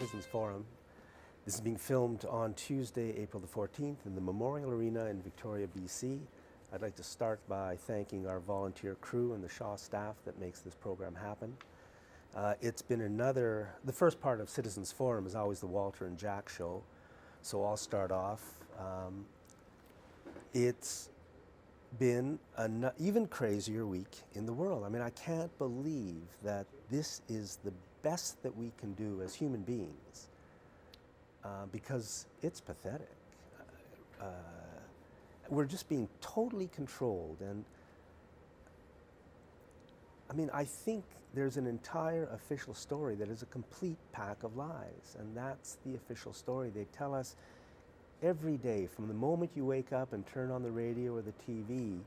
Citizens Forum. This is being filmed on Tuesday, April the 14th in the Memorial Arena in Victoria, BC. I'd like to start by thanking our volunteer crew and the Shaw staff that makes this program happen. It's been the first part of Citizens Forum is always the Walter and Jack show, so I'll start off. It's been an even crazier week in the world. I mean, I can't believe that this is the best that we can do as human beings, because it's pathetic. We're just being totally controlled, and I mean, I think there's an entire official story that is a complete pack of lies, and that's the official story. They tell us every day, from the moment you wake up and turn on the radio or the TV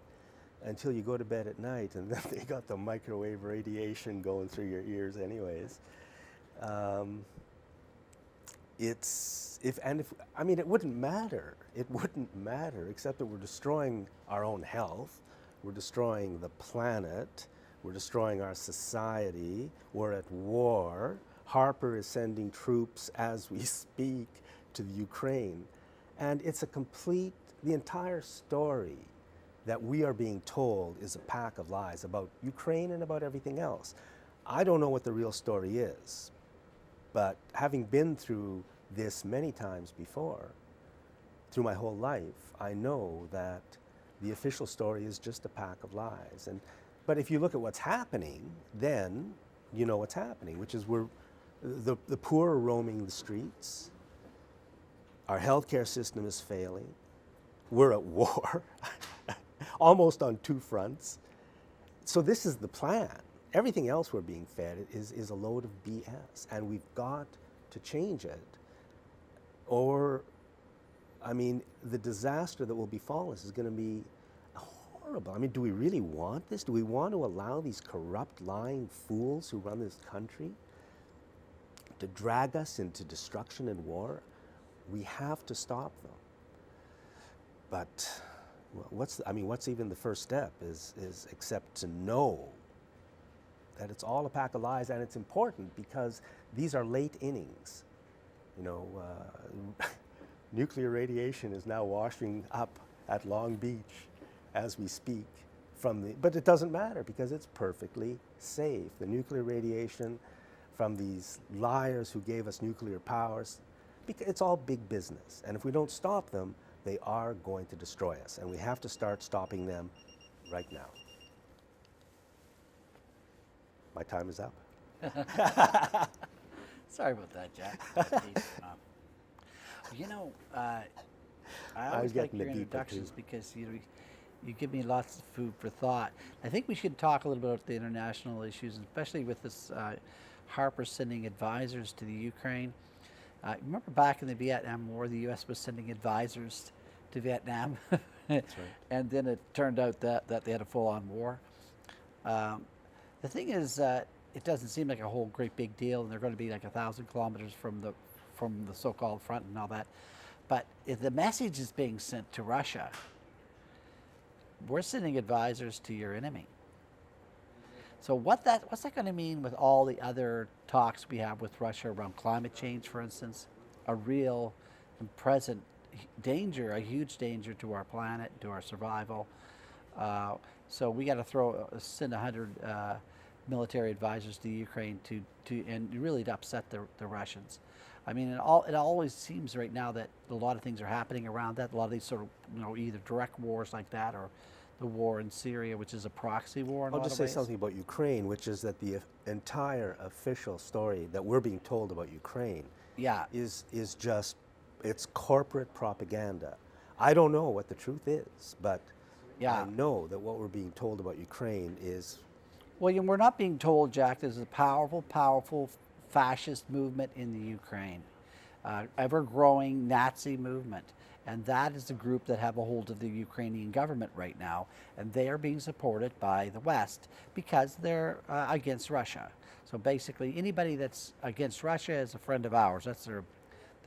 until you go to bed at night, and then they got the microwave radiation going through your ears anyways. It wouldn't matter. It wouldn't matter, except that we're destroying our own health, we're destroying the planet, we're destroying our society, we're at war. Harper is sending troops as we speak to the Ukraine. And it's the entire story that we are being told is a pack of lies about Ukraine and about everything else. I don't know what the real story is, but having been through this many times before, through my whole life, I know that the official story is just a pack of lies. But if you look at what's happening, then you know what's happening, which is the poor are roaming the streets. Our healthcare system is failing. We're at war, almost on two fronts. So this is the plan. Everything else we're being fed is a load of BS, and we've got to change it. Or, I mean, the disaster that will befall us is going to be horrible. I mean, do we really want this? Do we want to allow these corrupt, lying fools who run this country to drag us into destruction and war? We have to stop them. But what's even the first step is except to know that it's all a pack of lies, and it's important because these are late innings. You know, nuclear radiation is now washing up at Long Beach as we speak but it doesn't matter because it's perfectly safe. The nuclear radiation from these liars who gave us nuclear powers, it's all big business. And if we don't stop them, they are going to destroy us. And we have to start stopping them right now. My time is up. Sorry about that, Jack. You know, I always like your introductions because you give me lots of food for thought. I think we should talk a little bit about the international issues, especially with this Harper sending advisors to the Ukraine. Remember back in the Vietnam War, the U.S. was sending advisors to Vietnam? That's right. And then it turned out that they had a full-on war. The thing is, it doesn't seem like a whole great big deal, and they're going to be like 1,000 kilometers from the so-called front and all that. But if the message is being sent to Russia, we're sending advisors to your enemy. So what's that going to mean with all the other talks we have with Russia around climate change, for instance? A real and present danger, a huge danger to our planet, to our survival. So we got to send 100 military advisors to Ukraine and really to upset the Russians. I mean, it always seems right now that a lot of things are happening around that. A lot of these sort of, either direct wars like that or the war in Syria, which is a proxy war in a lot of ways. I'll just say something about Ukraine, which is that the entire official story that we're being told about Ukraine is just, it's corporate propaganda. I don't know what the truth is, but I know that what we're being told about Ukraine is... Well, we're not being told, Jack, there's a powerful, powerful fascist movement in the Ukraine, ever-growing Nazi movement. And that is the group that have a hold of the Ukrainian government right now. And they are being supported by the West because they're against Russia. So basically, anybody that's against Russia is a friend of ours. That's their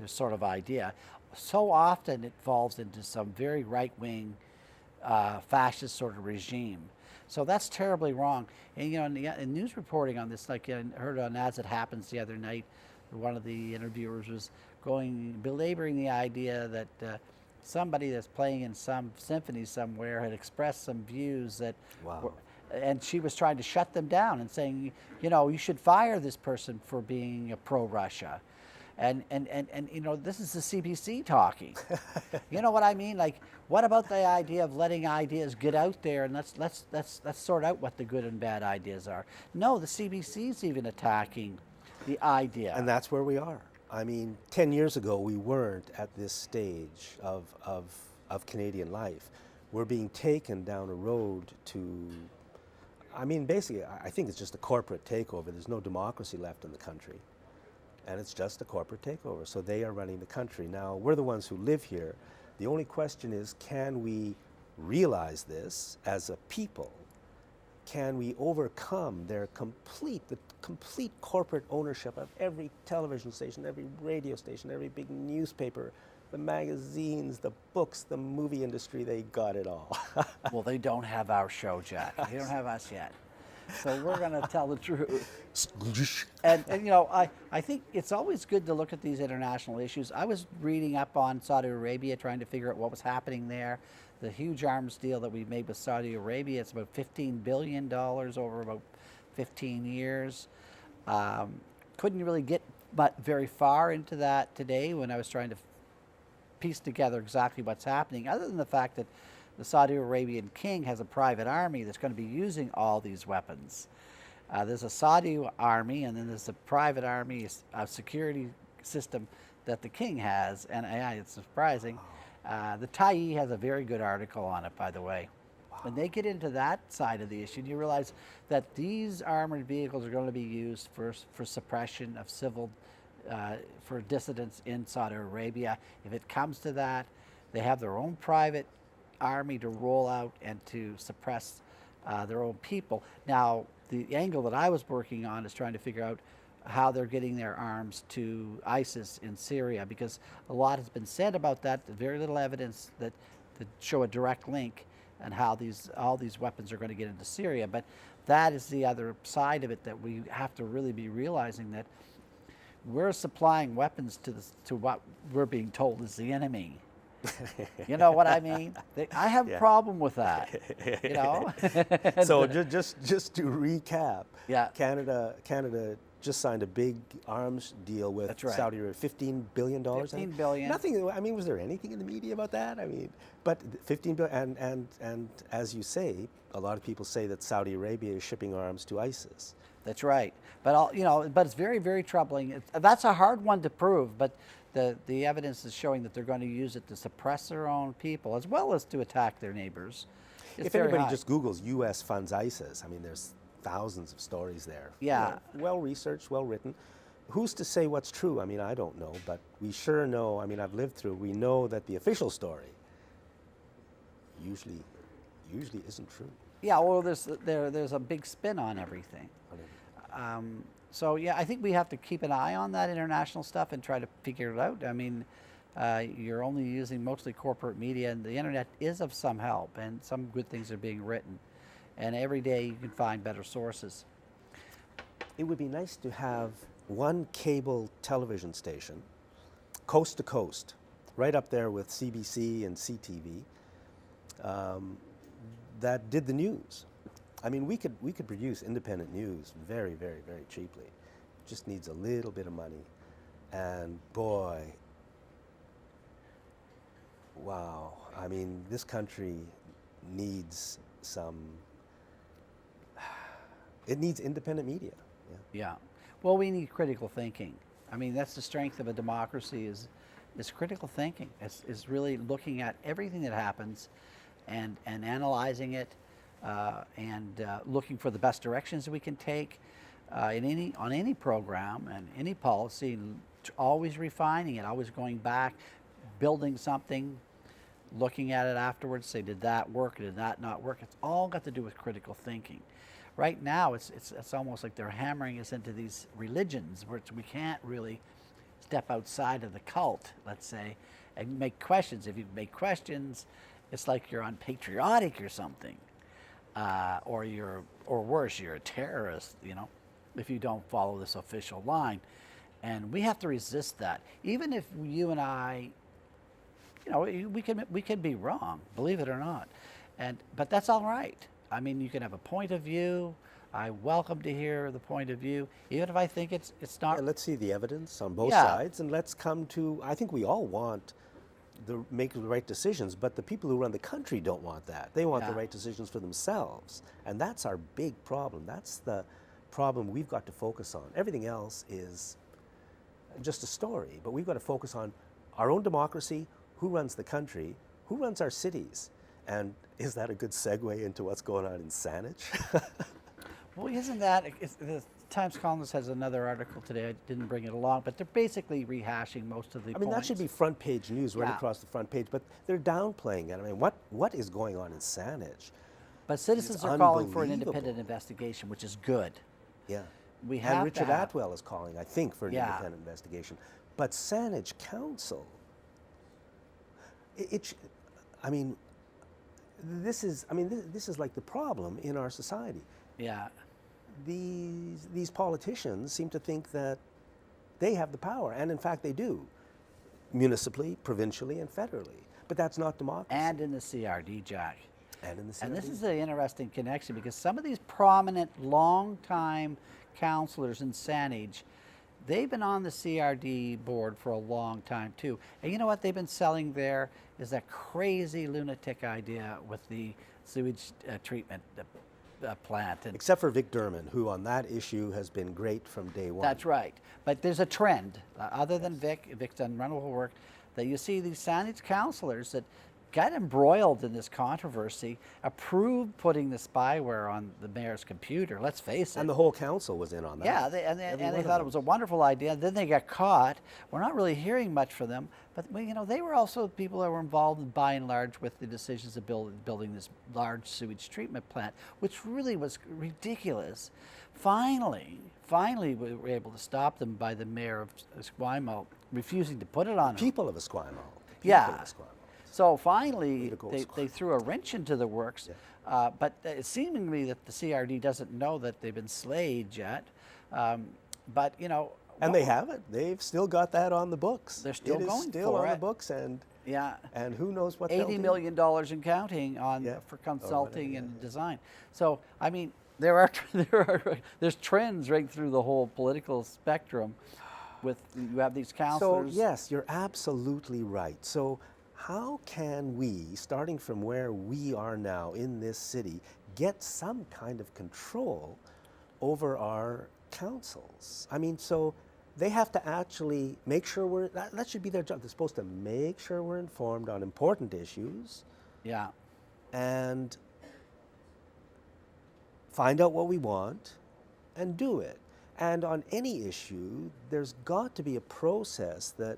sort of idea. So often it falls into some very right-wing fascist sort of regime. So that's terribly wrong. And in news reporting on this, like I heard on As It Happens the other night, one of the interviewers was belaboring the idea that somebody that's playing in some symphony somewhere had expressed some views that Wow. and she was trying to shut them down and saying, you know, you should fire this person for being a pro-Russia. And you know, this is the CBC talking. You know what I mean? Like, what about the idea of letting ideas get out there and let's sort out what the good and bad ideas are? No, the CBC's even attacking the idea. And that's where we are. I mean, 10 years ago, we weren't at this stage of Canadian life. We're being taken down a road to, I mean, basically, I think it's just a corporate takeover. There's no democracy left in the country. And it's just a corporate takeover. So they are running the country. Now, we're the ones who live here. The only question is, can we realize this as a people? Can we overcome the complete corporate ownership of every television station, every radio station, every big newspaper, the magazines, the books, the movie industry? They got it all. Well, they don't have our show, Jack. They don't have us yet. So we're going to tell the truth. And you know, I think it's always good to look at these international issues. I was reading up on Saudi Arabia, trying to figure out what was happening there. The huge arms deal that we made with Saudi Arabia, it's about $15 billion over about 15 years. Couldn't really get very far into that today when I was trying to piece together exactly what's happening, other than the fact that the Saudi Arabian king has a private army that's going to be using all these weapons. There's a Saudi army, and then there's a private army, a security system that the king has, and it's surprising. The Tyee has a very good article on it, by the way. When they get into that side of the issue, you realize that these armored vehicles are going to be used for suppression of civil, for dissidents in Saudi Arabia. If it comes to that, they have their own private army to roll out and to suppress their own people. Now, the angle that I was working on is trying to figure out how they're getting their arms to ISIS in Syria, because a lot has been said about that. Very little evidence that show a direct link and how all these weapons are going to get into Syria. But that is the other side of it, that we have to really be realizing that we're supplying weapons to what we're being told is the enemy. You know what I mean? I have a problem with that. You know. So just to recap, yeah. Canada just signed a big arms deal with Saudi Arabia, $15 billion. $15 billion. Nothing. I mean, was there anything in the media about that? I mean, but $15 billion, and as you say, a lot of people say that Saudi Arabia is shipping arms to ISIS. That's right. But but it's very, very troubling. That's a hard one to prove, but the evidence is showing that they're going to use it to suppress their own people as well as to attack their neighbors. It's if anybody just Googles U.S. funds ISIS, I mean, there's thousands of stories there. Yeah. You know, well researched, well written. Who's to say what's true? I mean, I don't know, but we sure know. I mean, I've lived through. We know that the official story usually isn't true. Yeah. Well, there's a big spin on everything. So yeah, I think we have to keep an eye on that international stuff and try to figure it out. I mean, you're only using mostly corporate media, and the internet is of some help, and some good things are being written. And every day you can find better sources. It would be nice to have one cable television station, coast to coast, right up there with CBC and CTV, that did the news. I mean, we could produce independent news very, very, very cheaply. It just needs a little bit of money. And boy, wow. I mean, this country needs it needs independent media. Yeah. Well, we need critical thinking. I mean, that's the strength of a democracy is critical thinking. It's really looking at everything that happens and analyzing it. And looking for the best directions that we can take on any program and any policy, always refining it, always going back, building something, looking at it afterwards, say, did that work, did that not work? It's all got to do with critical thinking. Right now, it's almost like they're hammering us into these religions where we can't really step outside of the cult, let's say, and make questions. If you make questions, it's like you're unpatriotic or something. Or worse, you're a terrorist, you know, if you don't follow this official line. And we have to resist that. Even if you and I, we can be wrong, believe it or not. But that's all right. I mean, you can have a point of view. I welcome to hear the point of view, even if I think it's not. Yeah, let's see the evidence on both Yeah. sides, and let's come to, I think we all want make the right decisions, but the people who run the country don't want that. They want the Yeah. right decisions for themselves. And that's our big problem. That's the problem we've got to focus on. Everything else is just a story, but we've got to focus on our own democracy, who runs the country, who runs our cities. And is that a good segue into what's going on in Saanich? Well, isn't that, the Times Columnist has another article today, I didn't bring it along, but they're basically rehashing most of the I mean, points. that should be front page news right Yeah. across the front page, but they're downplaying it. I mean, what is going on in Saanich? But citizens It's are calling for an unbelievable. independent investigation, which is good. Yeah. We have And Richard to have- Atwell is calling, I think, for an Yeah. independent investigation. But Saanich Council, I mean, this is like the problem in our society. Yeah. These politicians seem to think that they have the power, and in fact they do, municipally, provincially, and federally. But that's not democracy. And in the CRD, Jack. And in the And this CRD. is an interesting connection because some of these prominent, long-time councillors in Saanich, they've been on the CRD board for a long time too. And you know what they've been selling there is that crazy lunatic idea with the sewage treatment plant. And Except for Vic Derman, who on that issue has been great from day one. that's right. But there's a trend, other than Vic's done wonderful work, that you see these Saanich councillors that got embroiled in this controversy, approved putting the spyware on the mayor's computer, let's face it. And the whole council was in on that. Yeah, Every and one they of thought it them. was a wonderful idea. Then they got caught. We're not really hearing much from them, but they were also people that were involved by and large with the decisions of building this large sewage treatment plant, which really was ridiculous. Finally, we were able to stop them by the mayor of Esquimalt refusing to put it on. People of Esquimalt. Yeah. People of Esquimalt. So finally, Political they threw a wrench into the works, but it's seemingly that the CRD doesn't know that they've been slayed yet. But And they haven't. They've still got that on the books. They're still It is going still for on the it. books, and yeah, who knows what they'll $80 do. million and counting on Yeah. for consulting yeah, and design. So I mean, there's trends right through the whole political spectrum. With you have these So councillors. yes, you're absolutely right. So how can we, starting from where we are now in this city, get some kind of control over our councils? I mean, so they have to actually make sure that should be their job. They're supposed to make sure we're informed on important issues Yeah. and find out what we want and do it. And on any issue, there's got to be a process that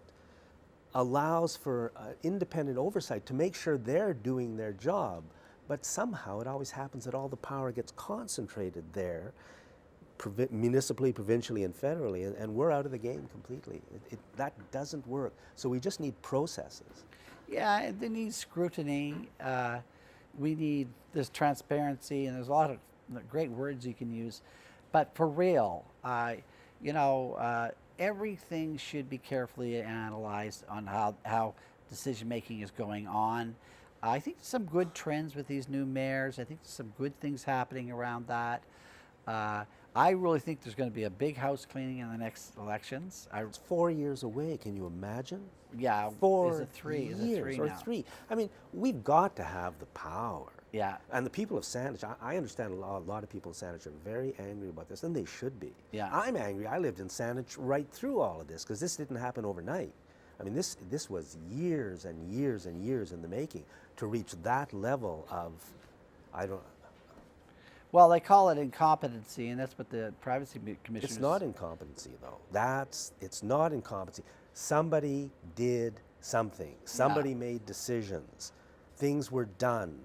allows for independent oversight to make sure they're doing their job. But somehow it always happens that all the power gets concentrated there, municipally, provincially, and federally, and we're out of the game completely. That doesn't work. So we just need processes. Yeah, and they need scrutiny. There's transparency, and there's a lot of great words you can use. But for real, everything should be carefully analyzed on how decision making is going on. I think there's some good trends with these new mayors. I think there's some good things happening around that. I really think there's going to be a big house cleaning in the next elections. It's 4 years away. Can you imagine? Yeah, 4 is it three? years Is it three or now? 3. I mean, we've got to have the power. Yeah, And the people of Saanich, I understand a lot of people in Saanich are very angry about this, and they should be. Yeah. I'm angry. I lived in Saanich right through all of this because this didn't happen overnight. I mean, this was years and years and years in the making to reach that level of, well, they call it incompetency, and that's what the privacy commission. It's not incompetency, though. It's not incompetency. Somebody did something. Somebody made decisions. Things were done.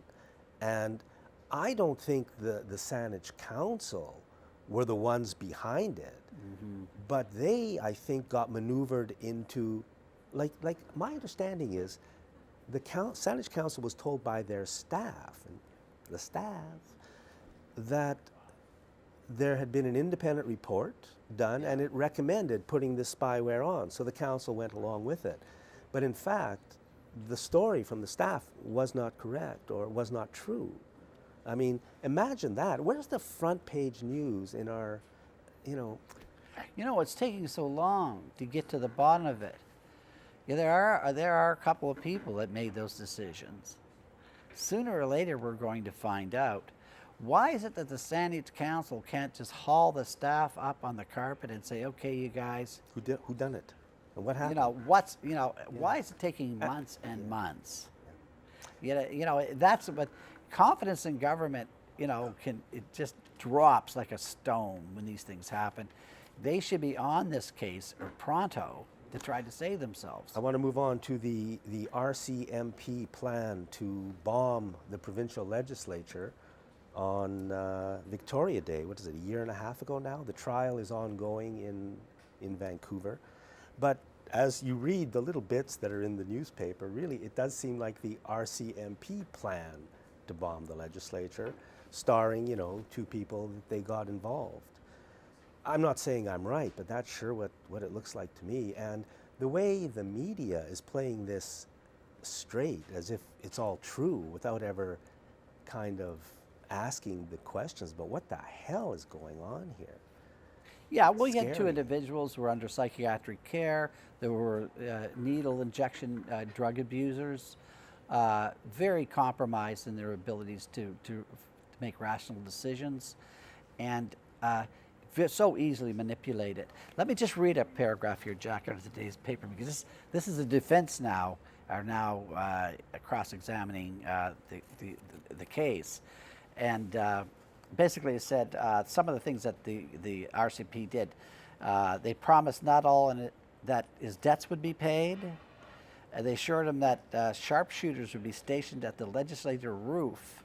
And I don't think the Saanich Council were the ones behind it, but they, I think, got maneuvered into, like my understanding is, the Saanich Council was told by their staff, that there had been an independent report done, and it recommended putting this spyware on, so the council went along with it. But in fact, the story from the staff was not correct or was not true. I mean, imagine that. Where's the front page news in our, you know? You know, it's taking so long to get to the bottom of it. Yeah, there are a couple of people that made those decisions. Sooner or later, we're going to find out. Why is it that the Sandwich Council can't just haul the staff up on the carpet and say, "Okay, you guys, Who done it? And what happened? Why is it taking months and months? That's what confidence in government, it just drops like a stone when these things happen. They should be on this case or pronto to try to save themselves. I want to move on to the RCMP plan to bomb the provincial legislature on Victoria Day. What is it, a year and a half ago now? The trial is ongoing in Vancouver. But as you read the little bits that are in the newspaper, really it does seem like the RCMP plan to bomb the legislature, starring, two people that they got involved. I'm not saying I'm right, but that's sure what it looks like to me. And the way the media is playing this straight, as if it's all true, without ever kind of asking the questions, but what the hell is going on here? Yeah, well, you had two Scary. individuals who were under psychiatric care. There were needle injection drug abusers, very compromised in their abilities to make rational decisions, and so easily manipulated. Let me just read a paragraph here, Jack, out of today's paper, because this is the defense now cross-examining the case, and basically it said some of the things that the RCP did. They promised not all that his debts would be paid. They assured him that sharpshooters would be stationed at the legislature roof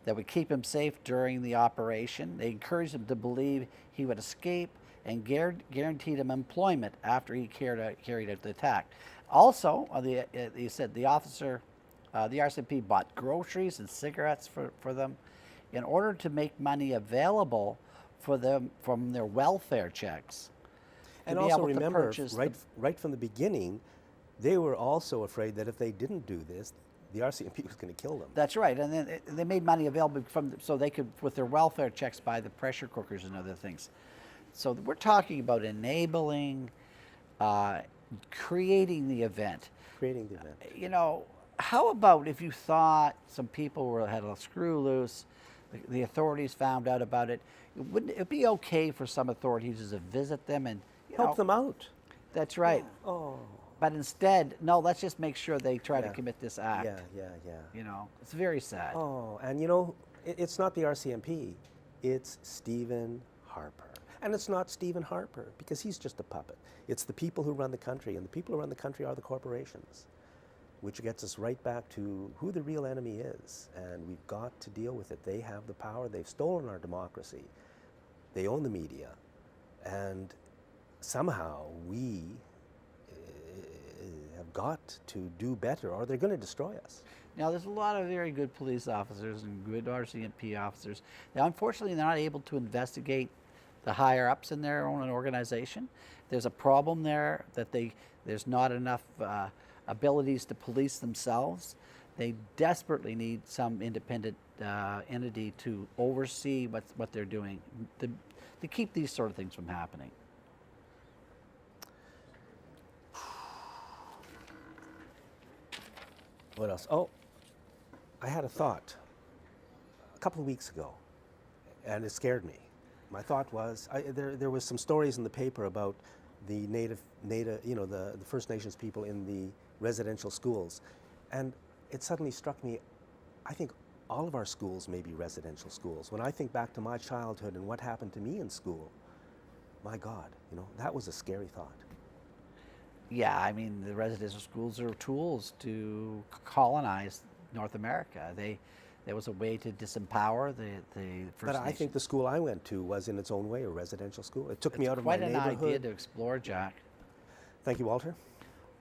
that would keep him safe during the operation. They encouraged him to believe he would escape and guaranteed him employment after he carried out the attack. Also, he said the RCMP bought groceries and cigarettes for them in order to make money available for them from their welfare checks. And also remember, right from the beginning, they were also afraid that if they didn't do this, the RCMP was going to kill them. That's right, and then they made money available so they could, with their welfare checks, buy the pressure cookers and other things. So we're talking about enabling, creating the event. Creating the event. How about if you thought some people had a screw loose, the authorities found out about it, wouldn't it be okay for some authorities to visit them and help them out? That's right. Yeah. Oh. But instead, no, let's just make sure they try to commit this act. Yeah. It's very sad. Oh, and it's not the RCMP, it's Stephen Harper. And it's not Stephen Harper, because he's just a puppet. It's the people who run the country, and the people who run the country are the corporations, which gets us right back to who the real enemy is, and we've got to deal with it. They have the power, they've stolen our democracy, they own the media, and somehow we have got to do better, or they're going to destroy us. Now, there's a lot of very good police officers and good RCMP officers. Now, unfortunately, they're not able to investigate the higher ups in their own organization. There's a problem there that there's not enough abilities to police themselves. They desperately need some independent entity to oversee what they're doing to keep these sort of things from happening. What else? Oh, I had a thought a couple of weeks ago, and it scared me. My thought was, there was some stories in the paper about the the First Nations people in the residential schools, and it suddenly struck me, I think all of our schools may be residential schools. When I think back to my childhood and what happened to me in school, my God, that was a scary thought. Yeah, I mean, the residential schools are tools to colonize North America. There was a way to disempower the First But I Nations. think the school I went to was in its own way a residential school. It took me out of my Quite neighborhood. an idea to explore, Jack. Thank you, Walter.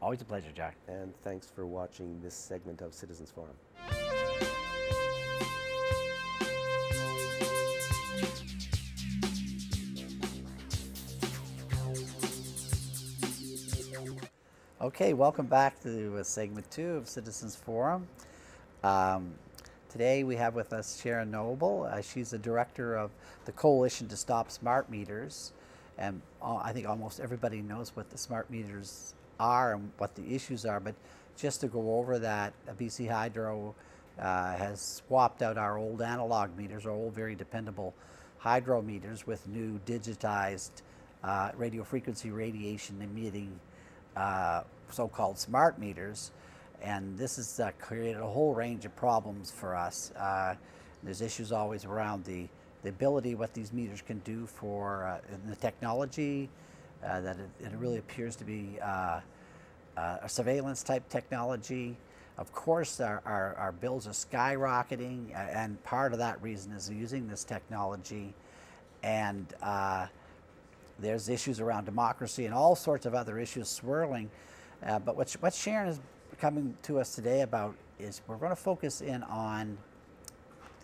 Always a pleasure, Jack. And thanks for watching this segment of Citizens Forum. Okay, welcome back to segment 2 of Citizens Forum. Today we have with us Sharon Noble. She's the director of the Coalition to Stop Smart Meters. And I think almost everybody knows what the smart meters are and what the issues are. But just to go over that, BC Hydro has swapped out our old analog meters, our old very dependable hydro meters, with new digitized radio frequency radiation emitting so-called smart meters, and this has created a whole range of problems for us. There's issues always around the ability, what these meters can do for in the technology, that it really appears to be a surveillance type technology. Of course, our bills are skyrocketing, and part of that reason is using this technology, and there's issues around democracy and all sorts of other issues swirling. But what Sharon is coming to us today about is we're going to focus in on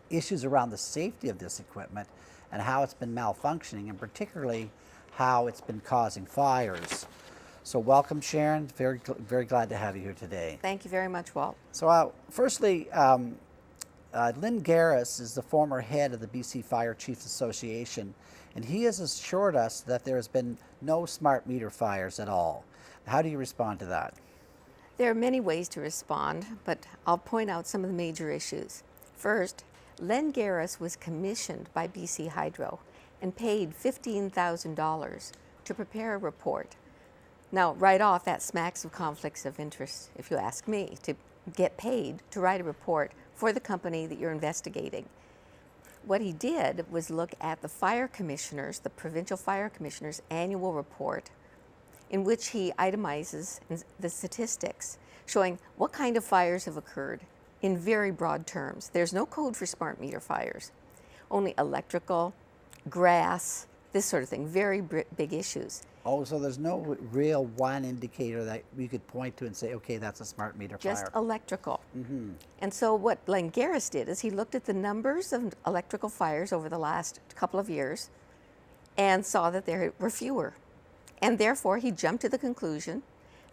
issues around the safety of this equipment and how it's been malfunctioning, and particularly how it's been causing fires. So welcome, Sharon. Very, very glad to have you here today. Thank you very much, Walt. So firstly, Lynn Garris is the former head of the BC Fire Chiefs Association, and he has assured us that there has been no smart meter fires at all. How do you respond to that? There are many ways to respond, but I'll point out some of the major issues. First, Len Garris was commissioned by BC Hydro and paid $15,000 to prepare a report. Now, right off, that smacks of conflicts of interest, if you ask me, to get paid to write a report for the company that you're investigating. What he did was look at the fire commissioners, the provincial fire commissioners' annual report, in which he itemizes the statistics showing what kind of fires have occurred in very broad terms. There's no code for smart meter fires, only electrical, grass, this sort of thing, very big issues. Oh, so there's no real one indicator that we could point to and say, okay, that's a smart meter fire. Just electrical. Mm-hmm. And so what Len Garris did is he looked at the numbers of electrical fires over the last couple of years and saw that there were fewer. And therefore, he jumped to the conclusion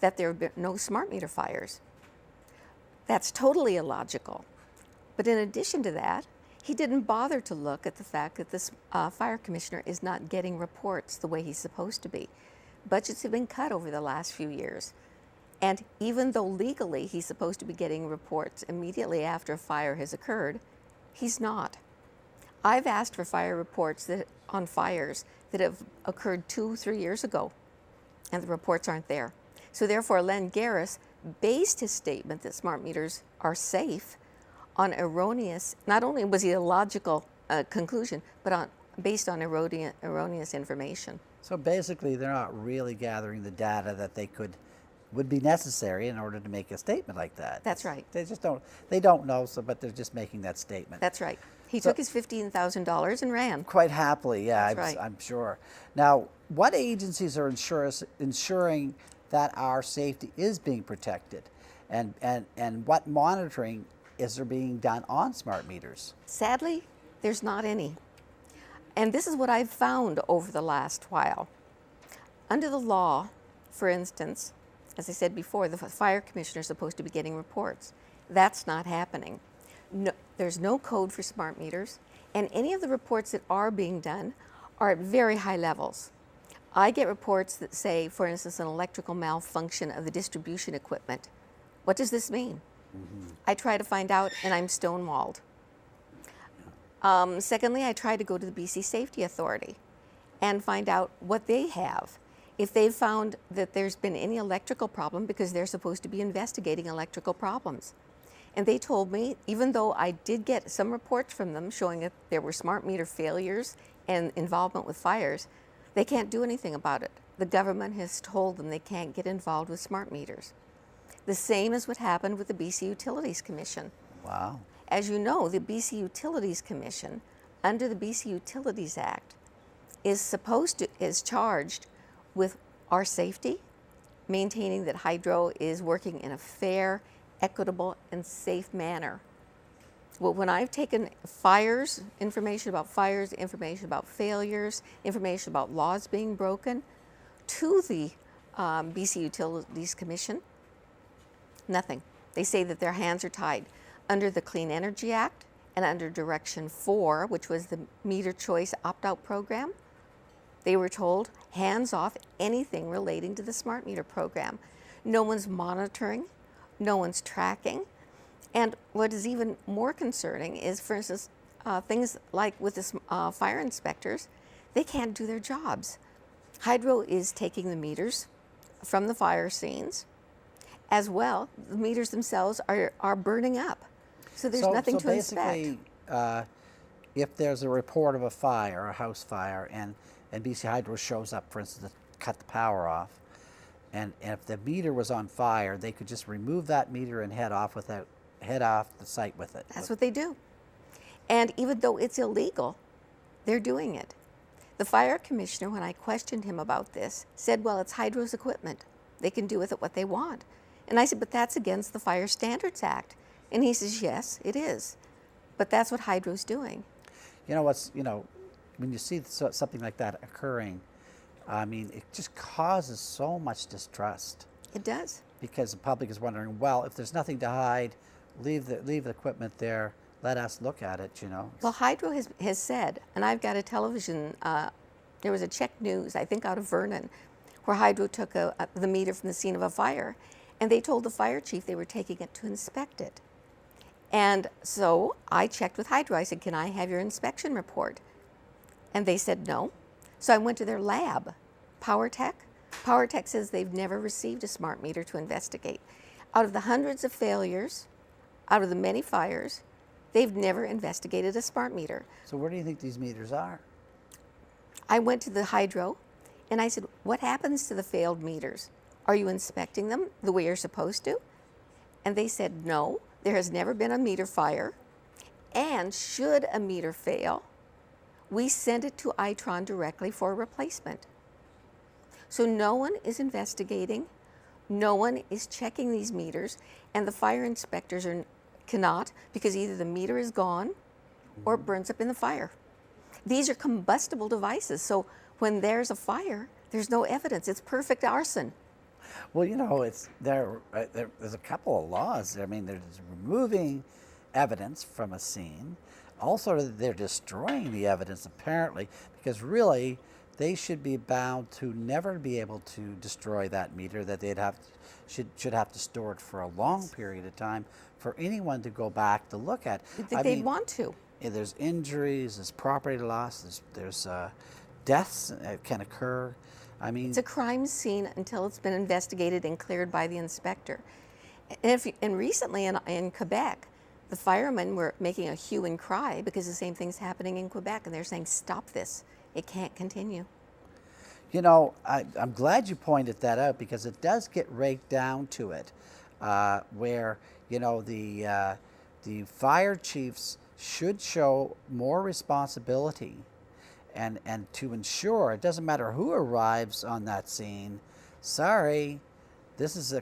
that there would be no smart meter fires. That's totally illogical. But in addition to that, he didn't bother to look at the fact that this fire commissioner is not getting reports the way he's supposed to be. Budgets have been cut over the last few years. And even though legally he's supposed to be getting reports immediately after a fire has occurred, he's not. I've asked for fire reports on fires that have occurred 2-3 years ago, and the reports aren't there. So therefore, Len Garris based his statement that smart meters are safe on erroneous, not only was he a logical conclusion, but based on erroneous information. So basically, they're not really gathering the data that would be necessary in order to make a statement like that. That's right. They don't know, but they're just making that statement. That's right. He took his $15,000 and ran. Quite happily, yeah, That's right. I'm sure. Now, what agencies are ensuring that our safety is being protected? And what monitoring is there being done on smart meters? Sadly, there's not any. And this is what I've found over the last while. Under the law, for instance, as I said before, the fire commissioner is supposed to be getting reports. That's not happening. No, there's no code for smart meters, and any of the reports that are being done are at very high levels. I get reports that say, for instance, an electrical malfunction of the distribution equipment. What does this mean? Mm-hmm. I try to find out, and I'm stonewalled. Secondly, I try to go to the BC Safety Authority and find out what they have. If they've found that there's been any electrical problem, because they're supposed to be investigating electrical problems. And they told me, even though I did get some reports from them showing that there were smart meter failures and involvement with fires, they can't do anything about it. The government has told them they can't get involved with smart meters. The same is what happened with the BC Utilities Commission. Wow. As you know, the BC Utilities Commission, under the BC Utilities Act, is charged with our safety, maintaining that hydro is working in a fair, equitable, and safe manner. Well, when I've taken fires, information about failures, information about laws being broken, to the BC Utilities Commission? Nothing. They say that their hands are tied. Under the Clean Energy Act and under Direction 4, which was the meter choice opt-out program, they were told hands off anything relating to the smart meter program. No one's monitoring, no one's tracking. And what is even more concerning is, for instance, things like with the fire inspectors, they can't do their jobs. Hydro is taking the meters from the fire scenes. As well, the meters themselves are burning up. So there's nothing to inspect. So basically, if there's a report of a fire, a house fire, and BC Hydro shows up, for instance, to cut the power off, and if the meter was on fire, they could just remove that meter and head off the site with it. That's what they do. And even though it's illegal, they're doing it. The fire commissioner, when I questioned him about this, said, well, it's Hydro's equipment. They can do with it what they want. And I said, but that's against the Fire Standards Act. And he says, yes, it is. But that's what Hydro's doing. When you see something like that occurring, I mean, it just causes so much distrust. It does. Because the public is wondering, well, if there's nothing to hide, leave the equipment there, let us look at it, Well, Hydro has said, and I've got a television, there was a Czech News, I think out of Vernon, where Hydro took the meter from the scene of a fire, and they told the fire chief they were taking it to inspect it. And so I checked with Hydro. I said, can I have your inspection report? And they said no. So I went to their lab, PowerTech. PowerTech says they've never received a smart meter to investigate. Out of the hundreds of failures, out of the many fires, they've never investigated a smart meter. So where do you think these meters are? I went to the Hydro and I said, what happens to the failed meters? Are you inspecting them the way you're supposed to? And they said, no, there has never been a meter fire. And should a meter fail, we send it to Itron directly for a replacement. So no one is investigating, no one is checking these meters, and the fire inspectors cannot, because either the meter is gone or it burns up in the fire. These are combustible devices, so when there's a fire, there's no evidence. It's perfect arson. Well, there's a couple of laws. I mean, there's removing evidence from a scene. Also, they're destroying the evidence, apparently, because really, they should be bound to never be able to destroy that meter, that should have to store it for a long period of time for anyone to go back to look at. You think they'd want to? There's injuries, there's property loss, there's deaths that can occur. I mean, it's a crime scene until it's been investigated and cleared by the inspector. And recently in Quebec, the firemen were making a hue and cry because the same thing's happening in Quebec, and they're saying, stop this. It can't continue. I'm glad you pointed that out, because it does get right down to it, where, the fire chiefs should show more responsibility and to ensure it doesn't matter who arrives on that scene. Sorry, this is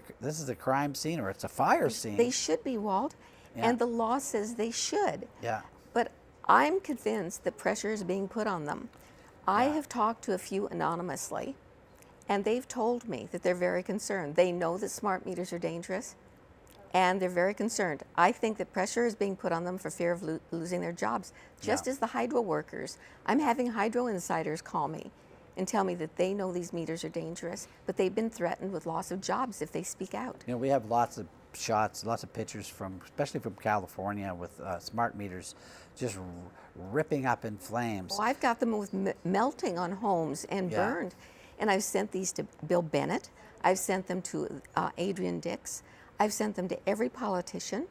a crime scene, or it's a fire scene. They should be, Walt, and the law says they should. Yeah. But I'm convinced that pressure is being put on them. I have talked to a few anonymously, and they've told me that they're very concerned. They know that smart meters are dangerous, and they're very concerned. I think that pressure is being put on them for fear of losing their jobs, just as the Hydro workers. I'm having Hydro insiders call me and tell me that they know these meters are dangerous, but they've been threatened with loss of jobs if they speak out. We have lots of shots, lots of pictures especially from California, with smart meters just ripping up in flames. Well, I've got them with melting on homes and burned. And I've sent these to Bill Bennett. I've sent them to Adrian Dix. I've sent them to every politician.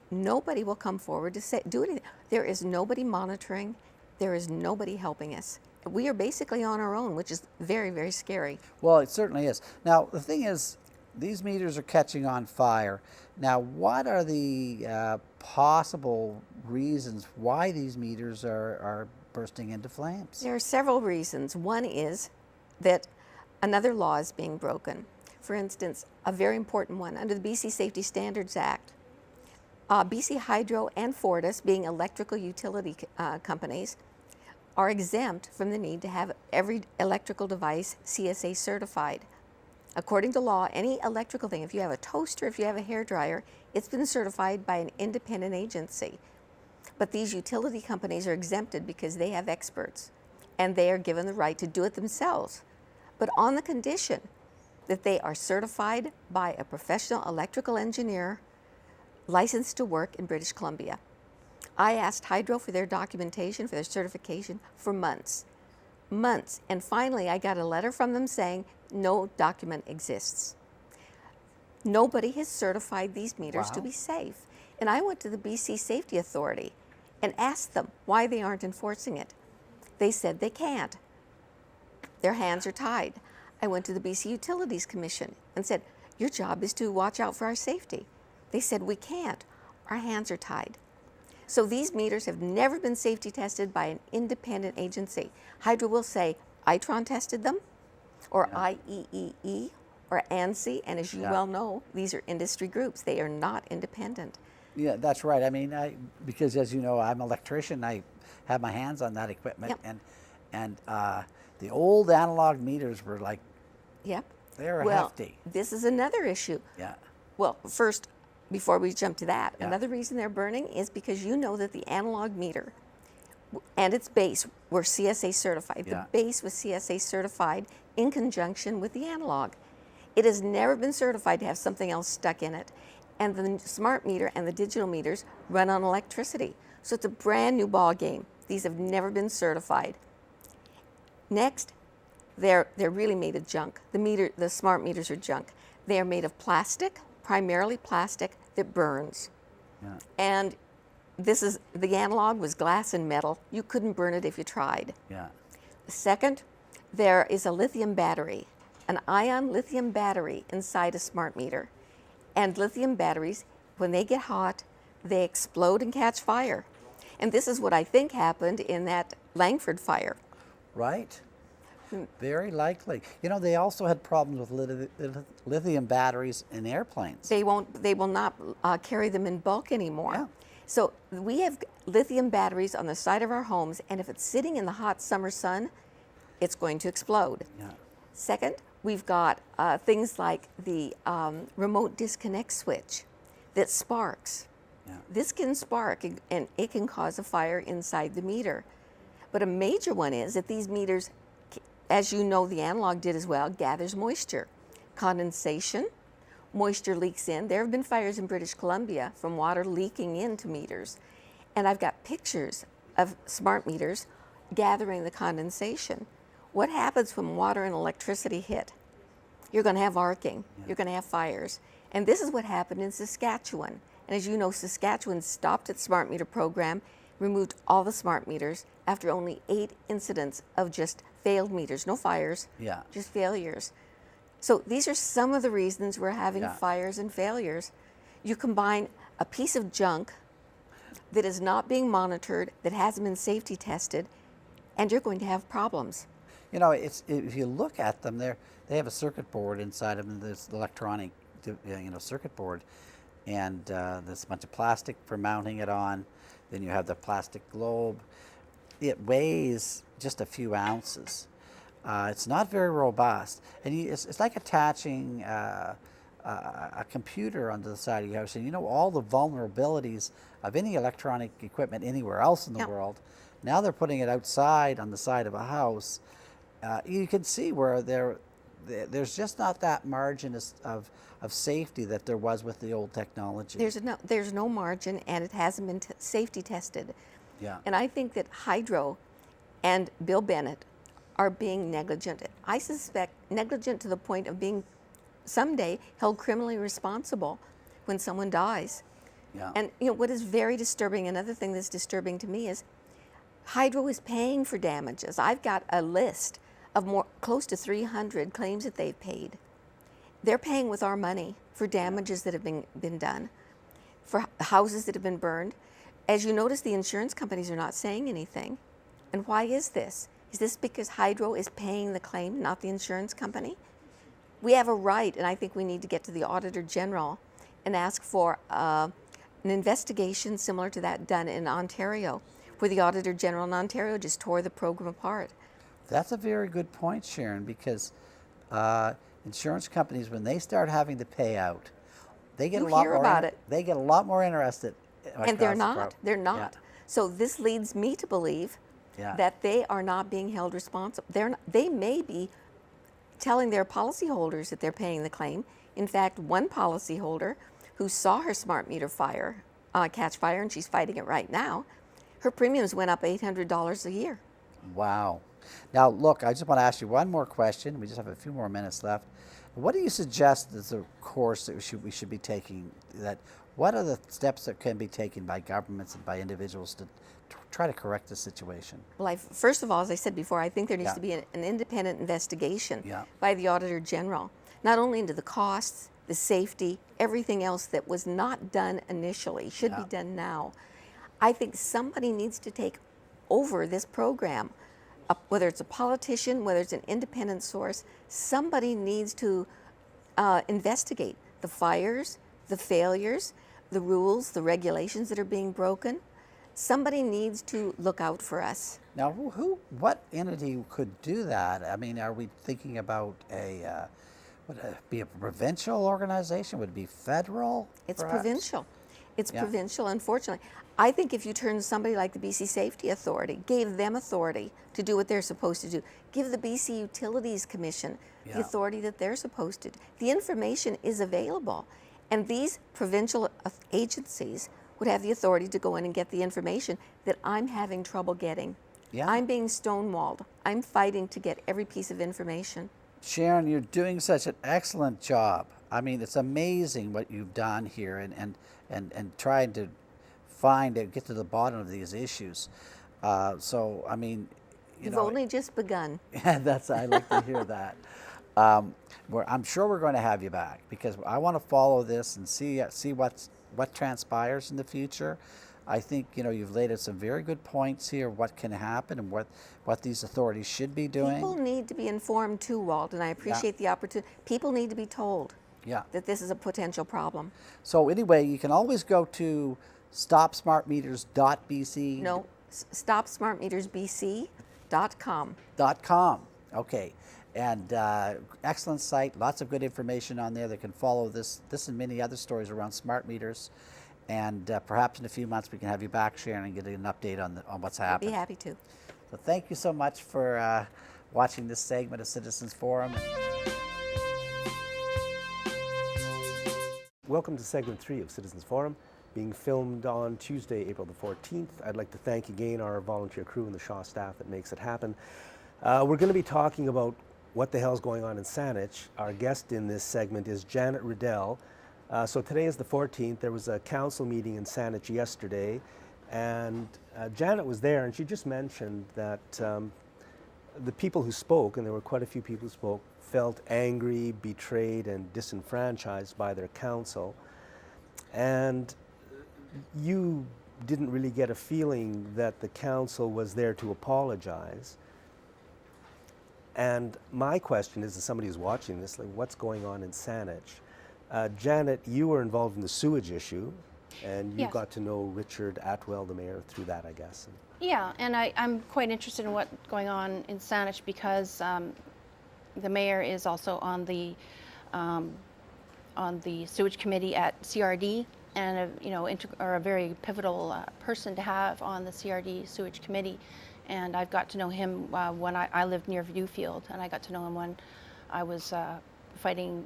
Nobody will come forward to do anything. There is nobody monitoring. There is nobody helping us. We are basically on our own, which is very, very scary. Well, it certainly is. Now, the thing is, these meters are catching on fire. Now, what are the possible reasons why these meters are bursting into flames? There are several reasons. One is that another law is being broken. For instance, a very important one, under the BC Safety Standards Act, BC Hydro and Fortis, being electrical utility companies, are exempt from the need to have every electrical device CSA certified. According to law, any electrical thing, if you have a toaster, if you have a hairdryer, it's been certified by an independent agency. But these utility companies are exempted because they have experts and they are given the right to do it themselves, but on the condition that they are certified by a professional electrical engineer licensed to work in British Columbia. I asked Hydro for their documentation, for their certification for months. And finally I got a letter from them saying no document exists. Nobody has certified these meters to be safe. And I went to the BC Safety Authority and asked them why they aren't enforcing it. They said they can't. Their hands are tied. I went to the BC Utilities Commission and said, your job is to watch out for our safety. They said, we can't. Our hands are tied. So these meters have never been safety tested by an independent agency. Hydro will say, Itron tested them, or IEEE, or ANSI, and as you well know, these are industry groups. They are not independent. Yeah, that's right. I mean, because as you know, I'm an electrician. I have my hands on that equipment, and the old analog meters were like, they were hefty. This is another issue. Well, first, before we jump to that, another reason they're burning is because you know that the analog meter and its base were CSA certified. The base was CSA certified in conjunction with the analog. It has never been certified to have something else stuck in it. And the smart meter and the digital meters run on electricity. So it's a brand new ball game. These have never been certified. Next, they're really made of junk. The smart meters are junk. They are made of plastic, primarily plastic that burns. And the analog was glass and metal. You couldn't burn it if you tried. Second, there is a lithium battery, an ion lithium battery inside a smart meter. And lithium batteries, when they get hot, they explode and catch fire. And this is what I think happened in that Langford fire. Right. Very likely. You know, they also had problems with lithium batteries in airplanes. They will not carry them in bulk anymore. So we have lithium batteries on the side of our homes, and if it's sitting in the hot summer sun, it's going to explode. Second, we've got things like the remote disconnect switch that sparks. This can spark and it can cause a fire inside the meter. But a major one is that these meters, as you know the analog did as well, gathers moisture. Condensation, moisture leaks in. There have been fires in British Columbia from water leaking into meters. And I've got pictures of smart meters gathering the condensation. What happens when water and electricity hit? You're going to have arcing. You're going to have fires. And this is what happened in Saskatchewan. And as you know, Saskatchewan stopped its smart meter program, removed all the smart meters after only 8 incidents of just failed meters. No fires, just failures. So these are some of the reasons we're having fires and failures. You combine a piece of junk that is not being monitored, that hasn't been safety tested, and you're going to have problems. You know, if you look at them, they have a circuit board inside of them. There's electronic, circuit board, and there's a bunch of plastic for mounting it on. Then you have the plastic globe. It weighs just a few ounces. It's not very robust, and it's like attaching a computer onto the side of your house. And you know all the vulnerabilities of any electronic equipment anywhere else in the world. Now they're putting it outside on the side of a house. You can see where there's just not that margin of safety that there was with the old technology. There's no margin, and it hasn't been safety tested. And I think that Hydro and Bill Bennett are being negligent. I suspect negligent to the point of being someday held criminally responsible when someone dies. And you know what is very disturbing, another thing that's disturbing to me is Hydro is paying for damages. I've got a list of close to 300 claims that they've paid. They're paying with our money for damages that have been done, for houses that have been burned. As you notice, the insurance companies are not saying anything. And why is this? Is this because Hydro is paying the claim, not the insurance company? We have a right, and I think we need to get to the Auditor General and ask for an investigation similar to that done in Ontario, where the Auditor General in Ontario just tore the program apart. That's a very good point, Sharon, because insurance companies, when they start having to pay out, they get You a lot hear more. about it. They get a lot more interested. And they're across the not. board. They're not. Yeah. So this leads me to believe Yeah. that they are not being held responsible. They may be telling their policyholders that they're paying the claim. In fact, one policyholder who saw her smart meter catch fire, and she's fighting it right now, her premiums went up $800 a year. Wow. Now, look, I just want to ask you one more question. We just have a few more minutes left. What do you suggest is the course that we should be taking? What are the steps that can be taken by governments and by individuals to try to correct the situation? Well, first of all, as I said before, I think there needs Yeah. to be an independent investigation Yeah. by the Auditor General, not only into the costs, the safety, everything else that was not done initially, should Yeah. be done now. I think somebody needs to take over this program, whether it's a politician, whether it's an independent source, somebody needs to investigate the fires, the failures, the rules, the regulations that are being broken. Somebody needs to look out for us. Now, what entity could do that? I mean, are we thinking about would it be a provincial organization? Would it be federal? It's perhaps? provincial. It's Yeah. provincial, unfortunately. I think if you turn to somebody like the BC Safety Authority, gave them authority to do what they're supposed to do, give the BC Utilities Commission Yeah. the authority that they're supposed to. The information is available, and these provincial agencies would have the authority to go in and get the information that I'm having trouble getting. Yeah. I'm being stonewalled. I'm fighting to get every piece of information. Sharon, you're doing such an excellent job. I mean, it's amazing what you've done here and trying to get to the bottom of these issues. So, I mean, You've only just begun. I like to hear that. I'm sure we're going to have you back because I want to follow this and see what transpires in the future. I think you've laid out some very good points here. What can happen and what these authorities should be doing. People need to be informed too, Walt, and I appreciate the opportunity. People need to be told that this is a potential problem. So anyway, you can always go to stopsmartmeters.bc. No, stopsmartmetersbc.com. .com. Okay. And excellent site, lots of good information on there that can follow this and many other stories around smart meters. And perhaps in a few months we can have you back, Sharon, and get an update on what's I'd happening. be happy to. So thank you so much for watching this segment of Citizens Forum. Welcome to segment 3 of Citizens Forum, being filmed on Tuesday, April the 14th. I'd like to thank again our volunteer crew and the Shaw staff that makes it happen. We're going to be talking about what the hell's going on in Saanich. Our guest in this segment is Janet Riddle. So today is the 14th. There was a council meeting in Saanich yesterday, and Janet was there, and she just mentioned that the people who spoke, and there were quite a few people who spoke, felt angry, betrayed, and disenfranchised by their council. And you didn't really get a feeling that the council was there to apologize. And my question is, as somebody who's watching this, like, what's going on in Saanich? Janet, you were involved in the sewage issue, and you Yes. got to know Richard Atwell, the mayor, through that, I guess. Yeah, and I'm quite interested in what's going on in Saanich because the mayor is also on the sewage committee at CRD, and a very pivotal person to have on the CRD sewage committee. And I've got to know him when I lived near Viewfield, and I got to know him when I was fighting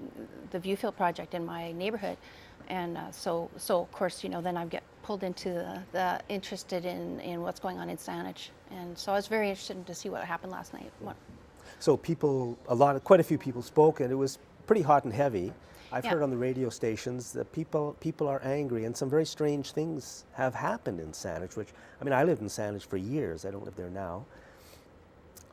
the Viewfield project in my neighborhood. And so of course, then I get pulled into the interested in what's going on in Saanich. And so I was very interested to see what happened last night. So quite a few people spoke, and it was pretty hot and heavy. I've Yeah. heard on the radio stations that people are angry, and some very strange things have happened in Saanich, I lived in Saanich for years. I don't live there now.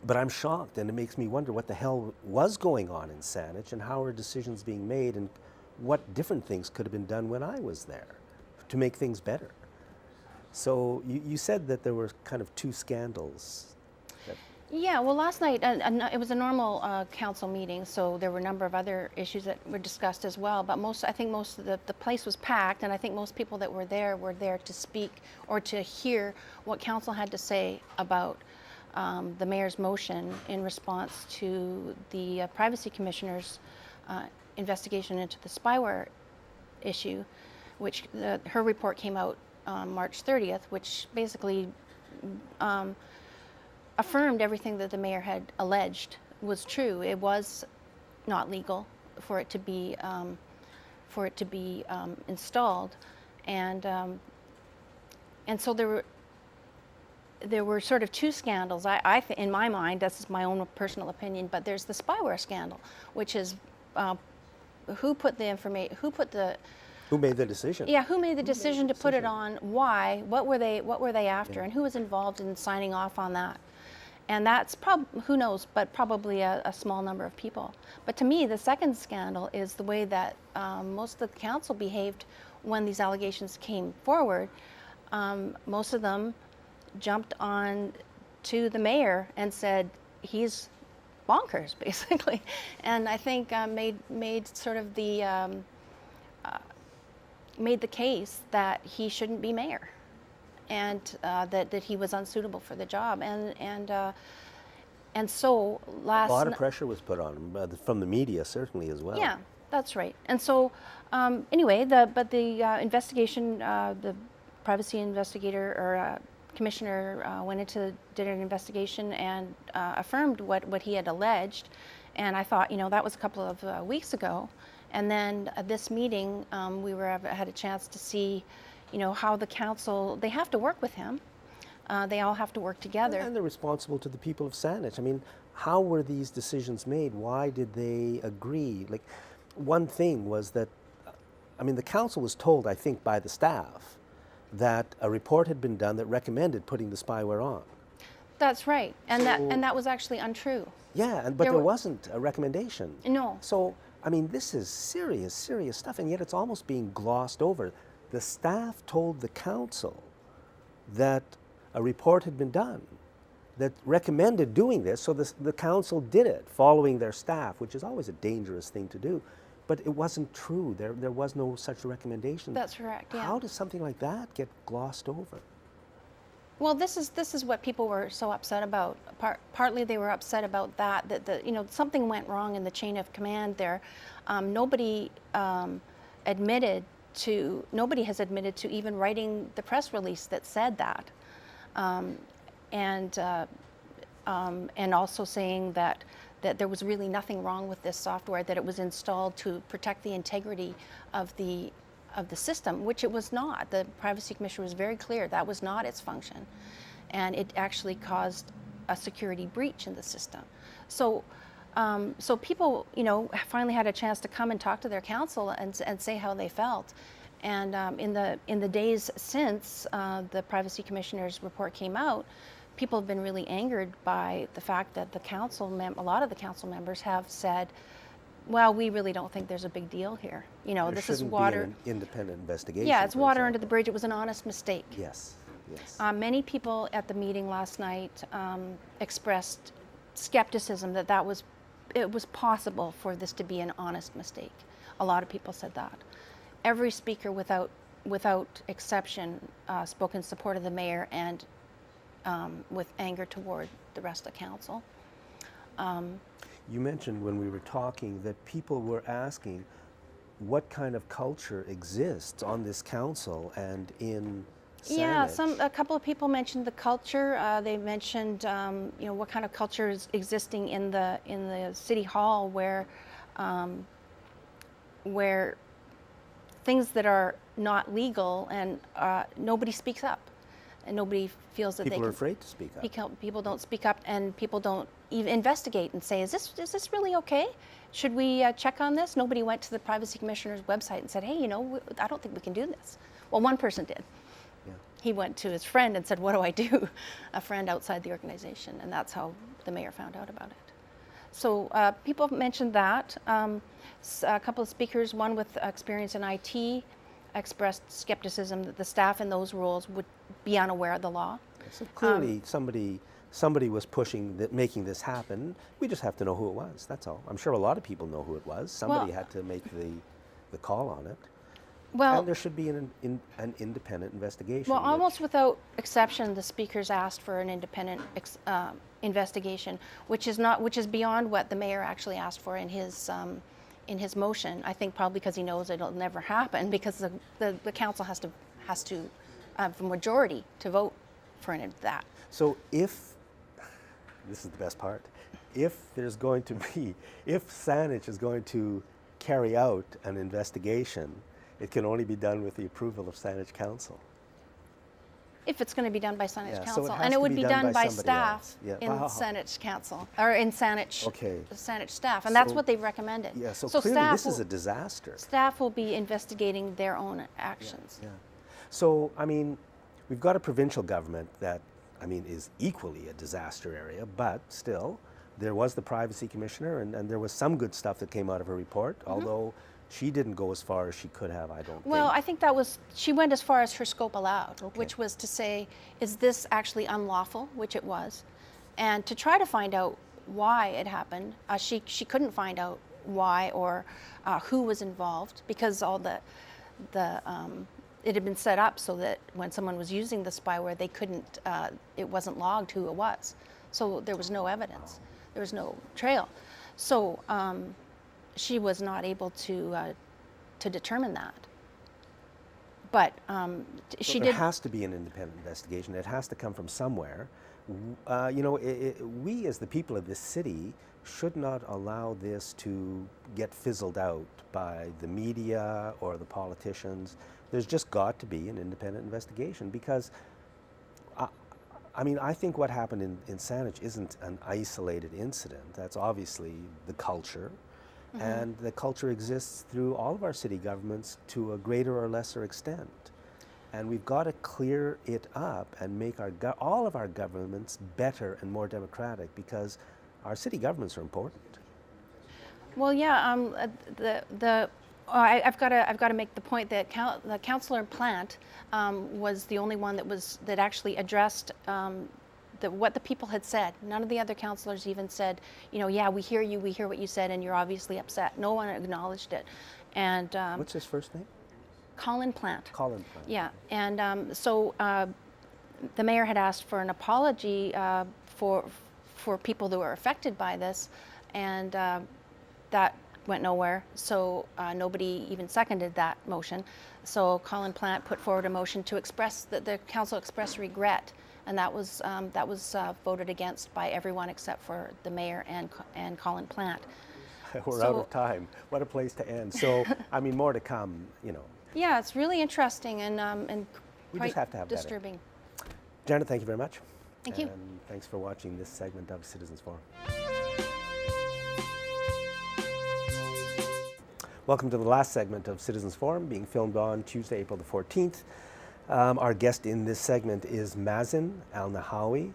But I'm shocked, and it makes me wonder what the hell was going on in Saanich, and how are decisions being made, and what different things could have been done when I was there to make things better. So you said that there were kind of two scandals. Yeah, well, last night, it was a normal council meeting, so there were a number of other issues that were discussed as well, but I think most of the place was packed, and I think most people that were there to speak or to hear what council had to say about the mayor's motion in response to the privacy commissioner's investigation into the spyware issue, which her report came out on March 30th, which basically affirmed everything that the mayor had alleged was true. It was not legal for it to be installed, and so there were sort of two scandals. In my mind, this is my own personal opinion, but there's the spyware scandal, which is who put the information, Who made the decision? yeah, who made the decision to put it on? Why? What were they after? Yeah. And who was involved in signing off on that? And that's who knows, but probably a small number of people. But to me, the second scandal is the way that most of the council behaved when these allegations came forward. Most of them jumped on to the mayor and said he's bonkers, basically, and I think made sort of made the case that he shouldn't be mayor, and that he was unsuitable for the job, and so last A lot of pressure was put on him from the media, certainly, as well. Yeah, that's right. And so anyway, the investigation, the privacy investigator or commissioner did an investigation and affirmed what he had alleged, and I thought, that was a couple of weeks ago. And then at this meeting, we had a chance to see, how the council, they have to work with him. They all have to work together. And they're responsible to the people of Saanich. I mean, how were these decisions made? Why did they agree? Like, one thing was that, the council was told, I think, by the staff that a report had been done that recommended putting the spyware on. That's right. And that was actually untrue. Yeah, but there wasn't a recommendation. No. So, this is serious, serious stuff, and yet it's almost being glossed over. The staff told the council that a report had been done that recommended doing this, so the council did it, following their staff, which is always a dangerous thing to do. But it wasn't true. There was no such recommendation. That's correct, yeah. How does something like that get glossed over? Well, this is what people were so upset about. Partly they were upset about that something went wrong in the chain of command there. Nobody has admitted to even writing the press release that said that, and also saying that there was really nothing wrong with this software, that it was installed to protect the integrity of the system, which it was not. The Privacy Commissioner was very clear that was not its function, and it actually caused a security breach in the system. So people, finally had a chance to come and talk to their council and say how they felt. And in the days since the Privacy Commissioner's report came out, people have been really angered by the fact that a lot of the council members have said, well, we really don't think there's a big deal here. This is water. Be an independent investigation. Yeah, it's water under the bridge. It was an honest mistake. Yes, yes. Many people at the meeting last night expressed skepticism that it was possible for this to be an honest mistake. A lot of people said that. Every speaker, without exception, spoke in support of the mayor and with anger toward the rest of council. You mentioned when we were talking that people were asking what kind of culture exists on this council and in Saanich. Yeah, a couple of people mentioned the culture. They mentioned what kind of culture is existing in the city hall where things that are not legal and nobody speaks up. And nobody feels that people are afraid to speak up. People don't speak up, and people don't even investigate and say, is this really okay? Should we check on this? Nobody went to the Privacy Commissioner's website and said, hey, I don't think we can do this. Well, one person did. Yeah. He went to his friend and said, what do I do? A friend outside the organization, and that's how the mayor found out about it. So people mentioned that. A couple of speakers, one with experience in IT, expressed skepticism that the staff in those roles would be unaware of the law. So clearly somebody was making this happen. We just have to know who it was, that's all. I'm sure a lot of people know who it was. Somebody had to make the call on it. Well, and there should be an independent investigation. Well, almost without exception, the speakers asked for an independent investigation, which is beyond what the mayor actually asked for in in his motion. I think probably because he knows it'll never happen, because the council has to have a majority to vote for that. So if, this is the best part, if Saanich is going to carry out an investigation, it can only be done with the approval of Saanich Council. If it's going to be done by Saanich Yeah, so it Council, has and to it would be be done done by by somebody staff else. Yeah. in Wow. Saanich Council, or in Saanich, Okay. Saanich staff, and that's So- what they've recommended. Yeah, so So clearly staff this is will- a disaster. Staff will be investigating their own actions. Yeah. So, I mean, we've got a provincial government that, I mean, is equally a disaster area, but still, there was the privacy commissioner, and there was some good stuff that came out of her report, although she didn't go as far as she could have, I don't Well, think. I think that was, she went as far as her scope allowed, Okay. which was to say, is this actually unlawful, which it was, and to try to find out why it happened. She couldn't find out why or who was involved, because all it had been set up so that when someone was using the spyware, they couldn't, it wasn't logged who it was. So there was no evidence. There was no trail. So she was not able to determine that. But So she there did. has to be an independent investigation. It has to come from somewhere. You know, we as the people of this city should not allow this to get fizzled out by the media or the politicians. There's just got to be an independent investigation, because I mean, I think what happened in Saanich isn't an isolated incident. That's obviously the culture. And the culture exists through all of our city governments to a greater or lesser extent. And we've got to clear it up and make all of our governments better and more democratic, because our city governments are important. Well, yeah. I've got to make the point that the councillor Plant was the only one that actually addressed what the people had said. None of the other councillors even said, you know, yeah, we hear you, we hear what you said, and you're obviously upset. No one acknowledged it. And What's his first name? Colin Plant. Colin Plant. Yeah, and so the mayor had asked for an apology for people that were affected by this, and that went nowhere. So nobody even seconded that motion. So Colin Plant put forward a motion to express that the council express regret, and that was voted against by everyone except for the mayor and Colin Plant. We're out of time. What a place to end. So, I mean, more to come, you know. Yeah, it's really interesting and We quite just have to have better. disturbing. Janet, thank you very much. Thank you. And thanks for watching this segment of Citizens Forum. Welcome to the last segment of Citizens Forum, being filmed on Tuesday, April the 14th. Our guest in this segment is Mazin Al Nahawi.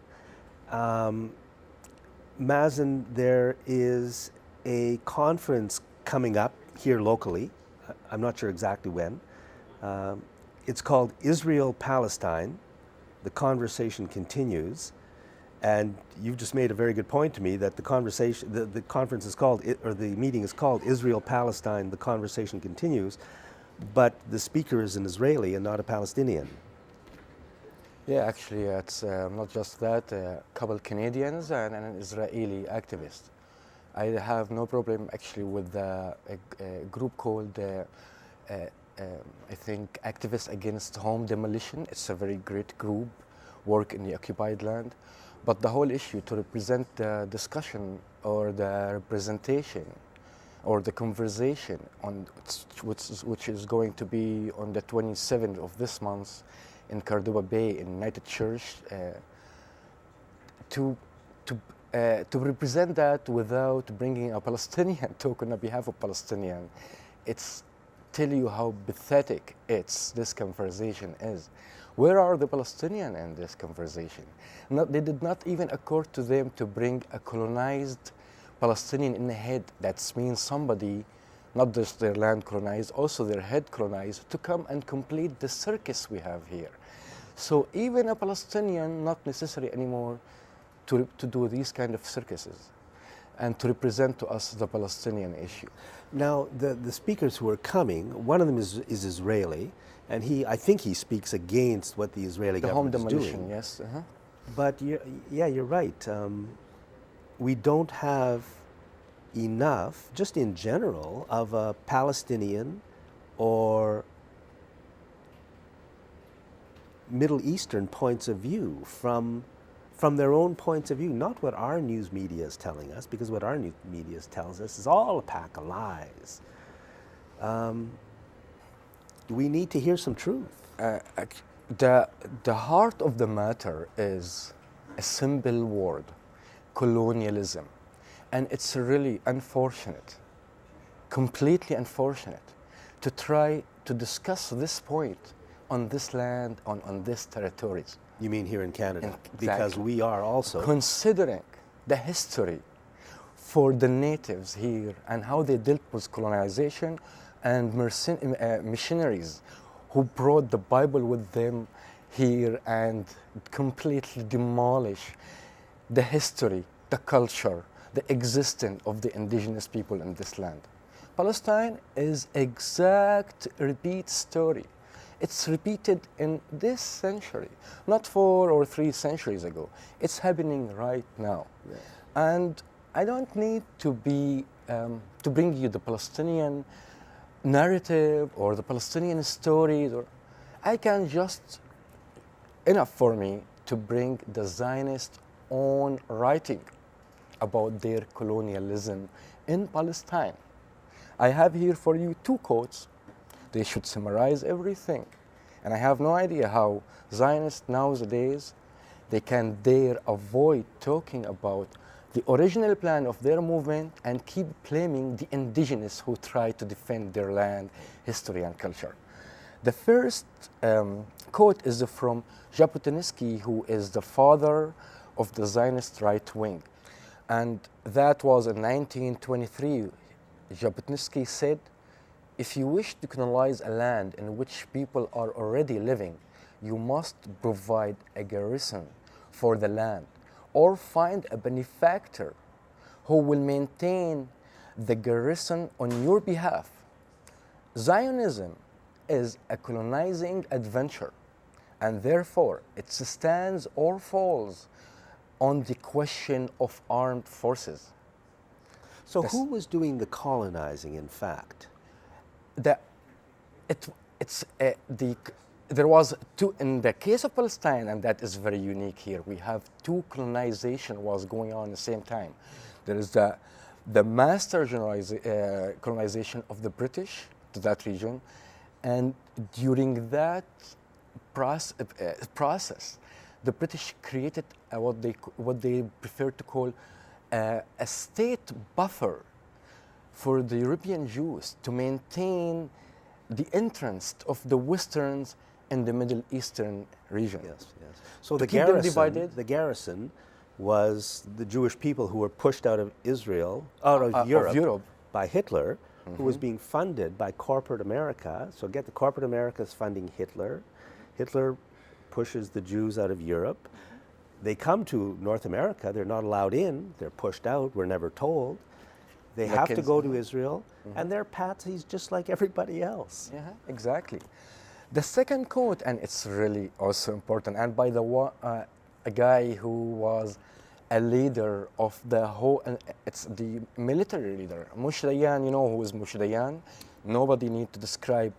Mazin, there is a conference coming up here locally. I'm not sure exactly when. It's called Israel-Palestine. The conversation continues. And you've just made a very good point to me that the conference is called, or the meeting is called Israel-Palestine, the conversation continues, but the speaker is an Israeli and not a Palestinian. Yeah, actually, it's not just that, a couple Canadians and an Israeli activist. I have no problem actually with a group called, I think, Activists Against Home Demolition. It's a very great group, work in the occupied land. But the whole issue to represent the discussion or the representation or the conversation on which is going to be on the 27th of this month in Cordoba Bay in United Church, to represent that without bringing a Palestinian talk on behalf of Palestinian, it's tell you how pathetic this conversation is. Where are the Palestinians in this conversation? They did not even occur to them to bring a colonized Palestinian in the head. That means somebody, not just their land colonized, also their head colonized, to come and complete the circus we have here. So even a Palestinian, not necessary anymore to do these kind of circuses and to represent to us the Palestinian issue. Now, the speakers who are coming, one of them is Israeli, and I think he speaks against what the Israeli government is doing. The home demolition, yes. But you're right. We don't have enough, just in general, of a Palestinian or Middle Eastern points of view from their own points of view, not what our news media is telling us, because what our news media tells us is all a pack of lies. We need to hear some truth. The heart of the matter is a simple word, colonialism. And it's really unfortunate, completely unfortunate, to try to discuss this point on this land, on these territories. You mean here in Canada? Exactly. Because we are also. Considering the history for the natives here and how they dealt with colonization and missionaries who brought the Bible with them here and completely demolish the history, the culture, the existence of the indigenous people in this land. Palestine is exact repeat story. It's repeated in this century, not 4 or 3 centuries ago. It's happening right now. Yeah. And I don't need to be to bring you the Palestinian narrative or the Palestinian stories, or I can just enough for me to bring the Zionist own writing about their colonialism in Palestine. I have here for you 2 quotes. They should summarize everything. And I have no idea how Zionists nowadays, they can dare avoid talking about the original plan of their movement and keep blaming the indigenous who try to defend their land, history, and culture. The first quote is from Jabotinsky, who is the father of the Zionist right wing. And that was in 1923. Jabotinsky said, "If you wish to colonize a land in which people are already living, you must provide a garrison for the land or find a benefactor who will maintain the garrison on your behalf." Zionism is a colonizing adventure, and therefore it stands or falls on the question of armed forces. So who was doing the colonizing, in fact? There was 2 in the case of Palestine, and that is very unique here. We have 2 colonization was going on at the same time. There is the master colonization of the British to that region, and during that process, the British created what they prefer to call a state buffer for the European Jews to maintain the entrance of the Westerns in the Middle Eastern region. Yes, yes. So To keep them divided. the garrison was the Jewish people who were pushed out of Israel, out of Europe by Hitler, who was being funded by corporate America. So get the corporate America is funding Hitler. Hitler pushes the Jews out of Europe. They come to North America. They're not allowed in. They're pushed out. We're never told. They have to go to Israel, and they're patsies just like everybody else. Yeah, exactly. The second quote, and it's really also important, and by a guy who was a leader of the whole, it's the military leader. Moshe Dayan, you know who is Moshe Dayan? Nobody needs to describe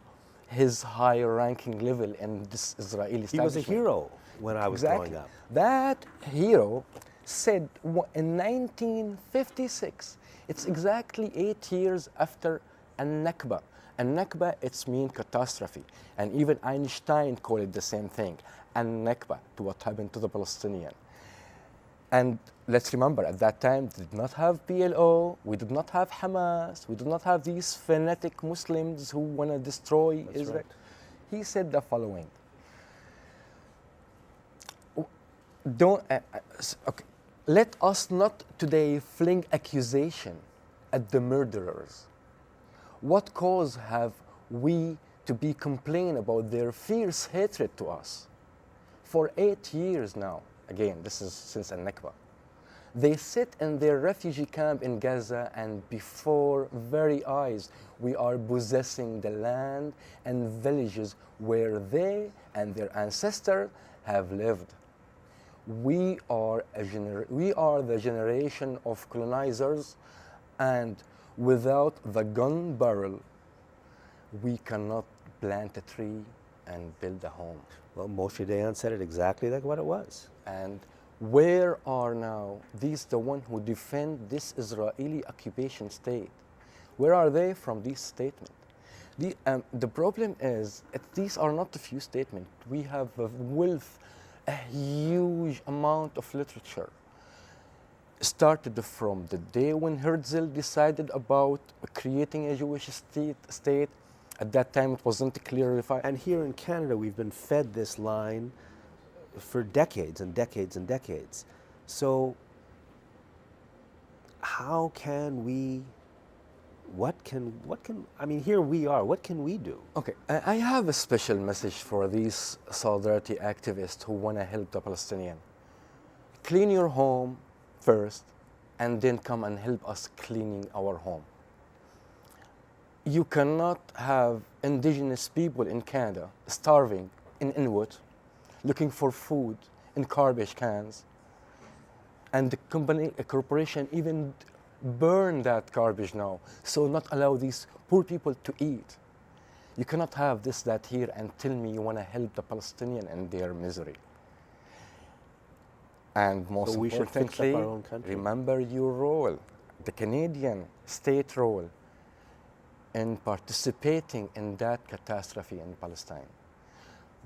his high-ranking level in this Israeli establishment. He was a hero when I was growing up. That hero said in 1956, it's exactly 8 years after Al-Nakba. Al-Nakba, it's mean catastrophe. And even Einstein called it the same thing, Al-Nakba, to what happened to the Palestinian. And let's remember, at that time, we did not have PLO, we did not have Hamas, we did not have these fanatic Muslims who want to destroy Israel. Right. He said the following. Let us not today fling accusation at the murderers. What cause have we to be complaining about their fierce hatred to us? For 8 years now, again, this is since Al-Nakba, they sit in their refugee camp in Gaza, and before very eyes, we are possessing the land and villages where they and their ancestors have lived. We are the generation of colonizers, And without the gun barrel, we cannot plant a tree and build a home. Well, Moshe Dayan said it exactly like what it was. And where are now these the one who defend this Israeli occupation state? Where are they from this statement? The problem is these are not a few statements. We have a huge amount of literature. Started from the day when Herzl decided about creating a Jewish state. At that time, it wasn't clearly defined. And here in Canada, we've been fed this line for decades and decades and decades. So how can we, I mean, here we are, what can we do? Okay, I have a special message for these solidarity activists who want to help the Palestinian. Clean your home first, and then come and help us cleaning our home. You cannot have indigenous people in Canada starving in Inwood, looking for food in garbage cans, and a corporation even burn that garbage now, so not allow these poor people to eat. You cannot have that here and tell me you want to help the Palestinian and their misery. And most So we should fix up importantly, our own country. remember your role, the Canadian state role, in participating in that catastrophe in Palestine.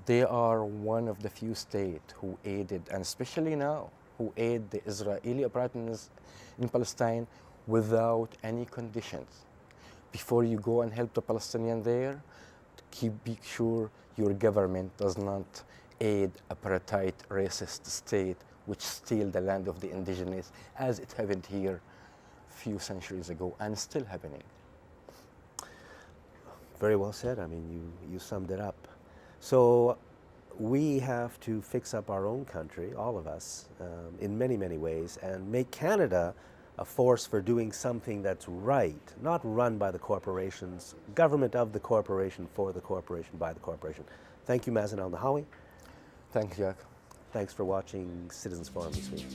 They are one of the few states who aided, and especially now, who aid the Israeli operatives in Palestine without any conditions. Before you go and help the Palestinian there, be sure your government does not aid apartheid racist state which steal the land of the indigenous, as it happened here a few centuries ago and still happening. Very well said. I mean, you summed it up. So we have to fix up our own country, all of us, in many, many ways, and make Canada a force for doing something that's right, not run by the corporations, government of the corporation, for the corporation, by the corporation. Thank you, Mazin Al Nahawi. Thank you, Jack. Thanks for watching Citizens Forum this week.